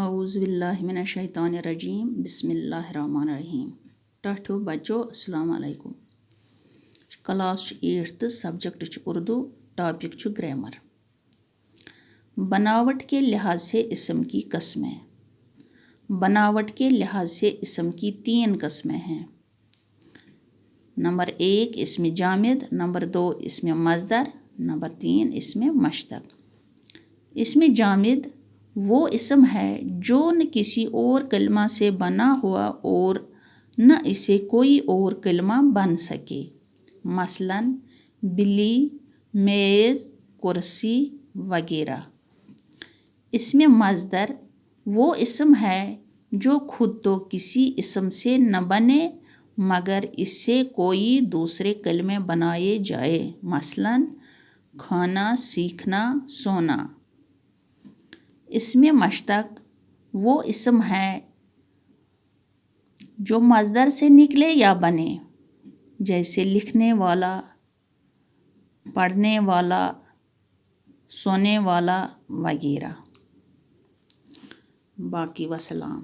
اعوذ باللہ من الشیطان الرجیم بسم اللہ الرحمن الرحیم. ٹاٹھو بچو السلام علیکم. Class 8 subject Urdu, topic grammar. بناوٹ کے لحاظ سے اسم کی قسمیں. بناوٹ کے لحاظ سے اسم کی 3 قسمیں ہیں. نمبر 1 اسم جامد، نمبر 2 اسم مصدر، نمبر 3 اسم مشتق. اسم جامد وہ اسم ہے جو نہ کسی اور کلمہ سے بنا ہوا اور نہ اسے کوئی اور کلمہ بن سکے، مثلا بلی، میز، کرسی وغیرہ. اسم مصدر وہ اسم ہے جو خود تو کسی اسم سے نہ بنے مگر اس سے کوئی دوسرے کلمے بنائے جائے، مثلا کھانا، سیکھنا، سونا. اسم مشتق وہ اسم ہے جو مصدر سے نکلے یا بنے، جیسے لکھنے والا، پڑھنے والا، سونے والا وغیرہ. باقی وسلام.